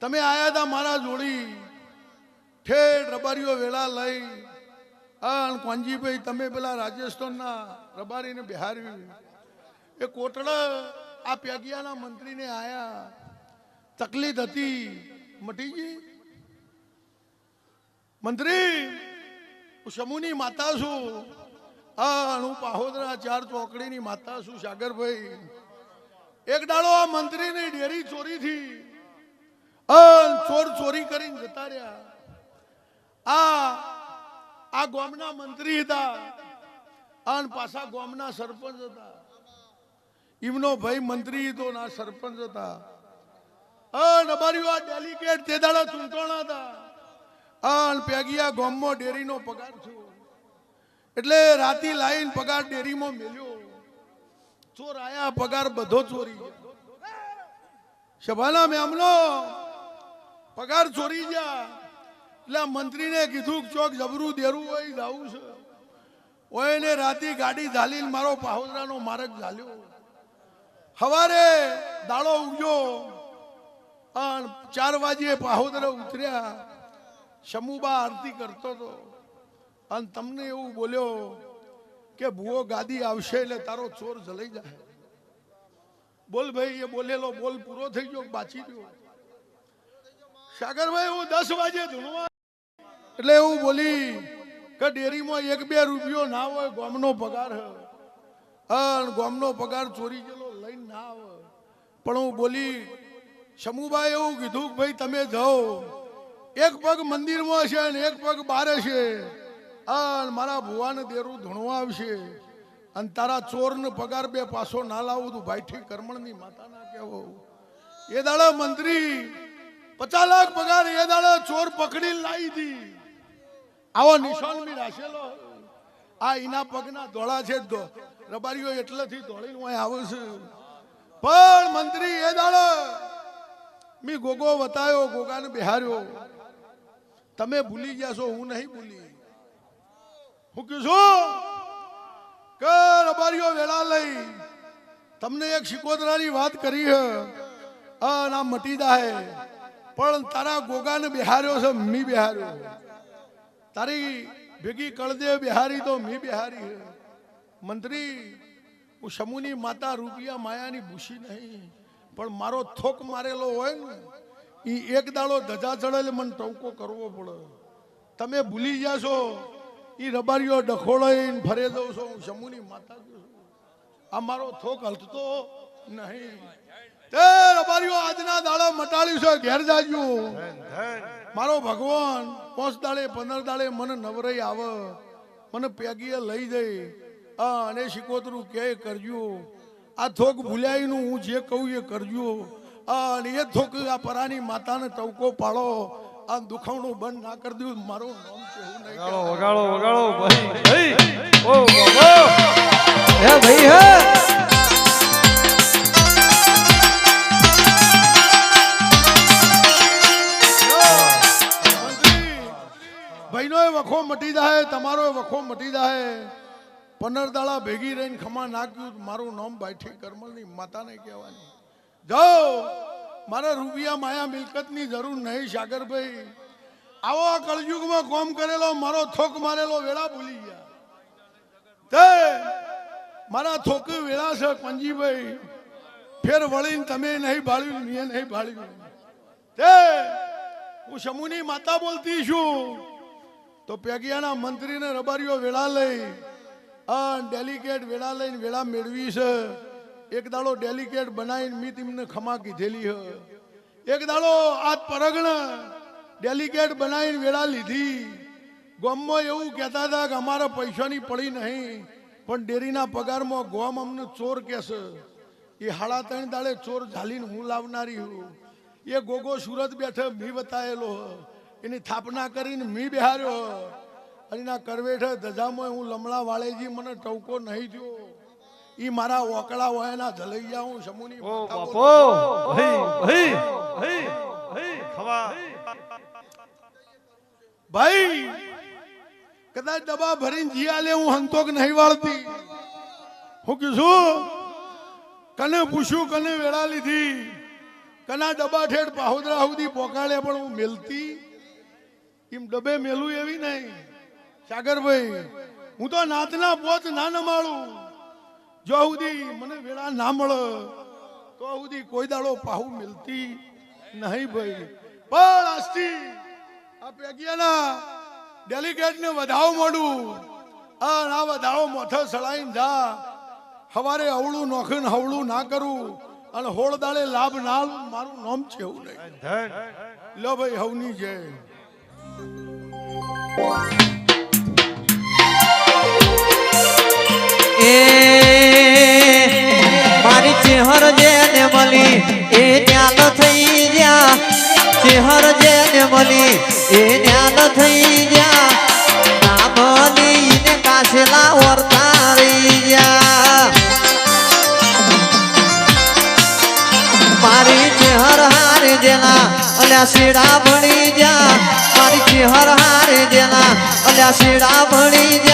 તમે આયા હતા મારા જોડી ઠેઠ રબારીઓ વેળા લઈ અને કોંજીભાઈ તમે પેલા રાજસ્થાનના રબારીને બિહાર્યું એ કોટડા આ પ્યાગિયાના મંત્રીને આયા તકલીફ હતી મટી ગઈ મંત્રી હું સમૂહની માતા છું હું પાહોદરા 4 ચોકડીની માતા છું સાગરભાઈ એક દાડો આ મંત્રીની ડેરી ચોરી થી ચોર ચોરી કરીને જતા રહ્યા આ ગામના મંત્રી હતા અને પાછા ગામના સરપંચ હતા એમનો ભાઈ મંત્રી હતો ના સરપંચ હતા અમારી આ ડેલિકેટ તે દાડા ચૂંટણા હતા અને પેગિયા ગામમાં ડેરીનો પગાર થયો એટલે રાતી લાઈન પગાર ડેરીમાં મેલ્યો ચોર આયા પગાર બધો ચોરી સભાના મેમનો પગાર ચોરી ગયા એટલે મંત્રીને કીધું ચોક જબરું દેરું હોય જાવું છે ઓય ને રાતી ગાડી ઝાલીને મારો પાહોદરાનો માર્ગ ઝાલ્યો સવારે દાડો ઉગ્યો અને 4 વાગે પાહોદરા ઉતર્યા સમૂહબા આરતી કરતો હતો અને તમને એવું બોલ્યો કે ભૂવો ગાદી આવશે એટલે તારો ચોર જલાઈ જાય બોલ ભાઈ એ બોલેલો બોલ પૂરો થઈ ગયો બાચી ગયો સાગરભાઈ હું 10 વાગે ધૂણવા એટલે એવું બોલી કે ડેરીમાં 1-2 રૂપિયો ના હોય ગામનો પગાર અને ગામનો પગાર ચોરી ગયેલો લઈને ના આવે પણ હું બોલી સમૂહભાઈ એવું કીધું કે ભાઈ તમે જાઓ એક પગ મંદિરમાં છે અને એક પગ બહાર છે અને મારા ભુવાને દેરું ધૂણવા આવશે અને તારા ચોરને પગાર 2 પાછો ના લાવું તું ભાઈઠી કરમણની માતા ના કહેવો એ દાડા મંત્રી 50 લાખ પગાર એ દાડા ચોર પકડી લાવી હતી આવો નિશાન બી રાખેલો આ એના પગના ધોળા છે રબારીઓ એટલેથી ધોળીને હોય આવે છે પણ મંત્રી એ દાડા મી ગોગો વતાયો ગોગાને બિહાર્યો તમે ભૂલી ગયા છો હું નહીં ભૂલી હું કહું છું કે રબારીઓ વેળા લઈ તમને એક શિકોતરાની વાત કરી હે અને આ મટી જાય પણ તારા ગોગાને બિહાર્યો છે મી બિહાર્યો તારી ભેગી કળદેવ બિહારી તો મી બિહારી હે મંત્રી હું સમૂહની માતા રૂપિયા માયાની ભૂસી નહીં પણ મારો થોક મારેલો હોય ને એ એક દાડો ધજા ચડેલે મને ટવકો કરવો પડે તમે ભૂલી ગયા છો એ રબારીઓ ડખોળાઈને ફરે દઉં છું હું સમૂહની માતા છું આ મારો થોક હલતો નહીં તે રબારીઓ આજના દાડા મટાડ્યું છે ઘેર જાજો મારો ભગવાન 5 દાડે 15 દાડે મને નવરાઈ આવે મને પેગીએ લઈ જઈ અને શિકોતરું કે કરજો આ થોક ભૂલાઈનું હું જે કહું એ કરજો અને એ થોક આ પરાની માતાને ટવકો પાડો આ દુખાવણું બંધ ના કરી દઉં મારું નામ કેવું નહીં વગાડો વગાડો ભાઈ ઓ બાબા હે ભાઈ હે ભાઈનો વખો મટી જાય તમારો વખો મટી જાય 15 દાડા ભેગી રહીને ખમા નાખ્યું મારું નામ બાઈઠી કરમલની માતાને કહેવાની જાઓ મારે રૂપિયા માયા મિલકતની જરૂર નહીં સાગરભાઈ આવો કળયુગમાં કોમ કરેલો મારો થોક મારેલો વેળા ભૂલી ગયા તે મારા થોક વેળા છે પંજીભાઈ ફેર વળીને તમે નહીં ભાળ્યું મેં નહીં ભાળ્યું તે હું સમૂહની માતા બોલતી છું તો પેગિયાના મંત્રીને રબારીઓ વેળા લઈ ડેલિકેટ વેળા લઈને વેળા મેળવી છે એક દાડો ડેલિકેટ બનાવીને મી તેમને ખમા કીધેલી હ એક દાડો આ પરગણ ડેલિકેટ બનાવીને વેળા લીધી ગામમાં એવું કહેતા હતા કે અમારા પૈસાની પડી નહીં પણ ડેરીના પગારમાં ગામ અમને ચોર કહેશે એ 3.5 દાડે ચોર ઝાલીને હું લાવનારી હું એ ગોગો સુરત બેઠે મી બતાયેલો એની થાપના કરીને મી બિહાર્યો એના કરવેઠે ધજામાં હું લમણા વાળેજી મને ટવકો નહીં થયો ઈ મારા ઓકળા હોયના જલૈયા હું સમૂહની ઓ બાપો ભાઈ ખવા ભાઈ કદાચ દબા ભરીને જીયા લે હું હંતોક નહીં વાળતી હું કીધું કને પૂછ્યું કને વેળા લીધી કના ડબ્બા ઠેઠ પાહોદરા સુધી પોકાળે પણ હું મેલતી એમ ડબે મેલું એવી નહીં સાગરભાઈ. હું તો નાતના પોચ ના નમાળું જો સુધી મને વેળા ના મળે તો સુધી કોઈ દાડો પાહુ મિલતી નહીં ભાઈ. પણ આજથી આ પેગિયાના ડેલિગેટને વધાવો મોડું અને આ વધાવો મોથે સળાઈને જા. સવારે અવળું નોખીને હવળું ના કરું અને હોળ દાડે લાભ ના લઉં. મારું નામ છે એવું નહીં. લો ભાઈ હવની જય. મારી ચેહર જેને મળી એ ન્યાલ થઈ ગયા. ચેહર જેને મળી એ ન્યાલ થઈ ગયા. નામની ને કાશેલા વર્તા રહી ગયા. મારી ચેહર હારે જેના અલ્યા શીડા ભણી જા. મારી ચેહર હારે જેના અલ્યા શીડા ભણી જા.